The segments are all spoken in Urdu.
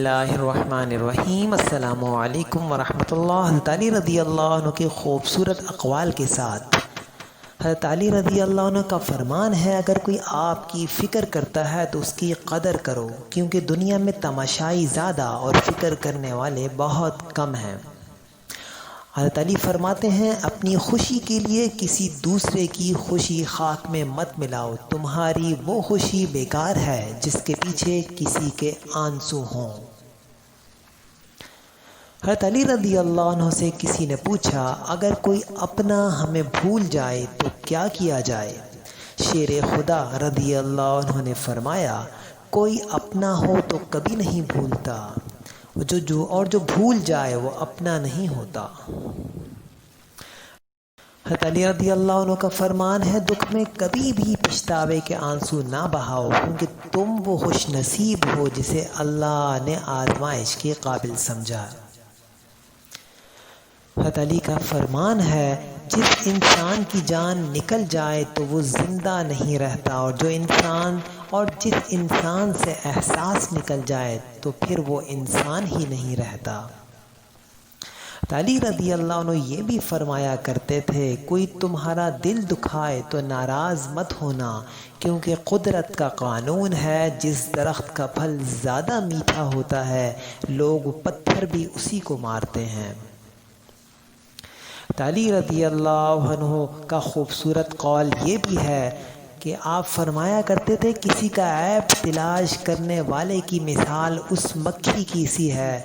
اللہ الرحمن الرحیم۔ السلام علیکم ورحمۃ اللہ۔ حضرت علی رضی اللہ عنہ کے خوبصورت اقوال کے ساتھ حضرت علی رضی اللہ عنہ کا فرمان ہے، اگر کوئی آپ کی فکر کرتا ہے تو اس کی قدر کرو، کیونکہ دنیا میں تماشائی زیادہ اور فکر کرنے والے بہت کم ہیں۔ حضرت علی فرماتے ہیں، اپنی خوشی کے لیے کسی دوسرے کی خوشی خاک میں مت ملاؤ، تمہاری وہ خوشی بیکار ہے جس کے پیچھے کسی کے آنسو ہوں۔ حضرت علی رضی اللہ عنہ سے کسی نے پوچھا، اگر کوئی اپنا ہمیں بھول جائے تو کیا کیا جائے؟ شیر خدا رضی اللہ عنہ نے فرمایا، کوئی اپنا ہو تو کبھی نہیں بھولتا، جو بھول جائے وہ اپنا نہیں ہوتا۔ حضرت علی رضی اللہ عنہ کا فرمان ہے، دکھ میں کبھی بھی پچھتاوے کے آنسو نہ بہاؤ، کیونکہ تم وہ خوش نصیب ہو جسے اللہ نے آزمائش کے قابل سمجھا۔ حضرت علی کا فرمان ہے، جس انسان کی جان نکل جائے تو وہ زندہ نہیں رہتا، اور جس انسان سے احساس نکل جائے تو پھر وہ انسان ہی نہیں رہتا۔ علی رضی اللہ عنہ یہ بھی فرمایا کرتے تھے، کوئی تمہارا دل دکھائے تو ناراض مت ہونا، کیونکہ قدرت کا قانون ہے، جس درخت کا پھل زیادہ میٹھا ہوتا ہے لوگ پتھر بھی اسی کو مارتے ہیں۔ علی رضی اللہ عنہ کا خوبصورت قول یہ بھی ہے کہ آپ فرمایا کرتے تھے، کسی کا عیب تلاش کرنے والے کی مثال اس مکھی کی سی ہے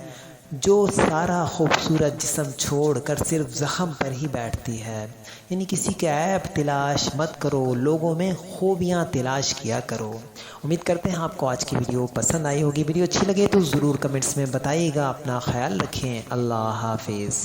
جو سارا خوبصورت جسم چھوڑ کر صرف زخم پر ہی بیٹھتی ہے۔ یعنی کسی کے عیب تلاش مت کرو، لوگوں میں خوبیاں تلاش کیا کرو۔ امید کرتے ہیں آپ کو آج کی ویڈیو پسند آئی ہوگی۔ ویڈیو اچھی لگے تو ضرور کمنٹس میں بتائیے گا۔ اپنا خیال رکھیں۔ اللہ حافظ۔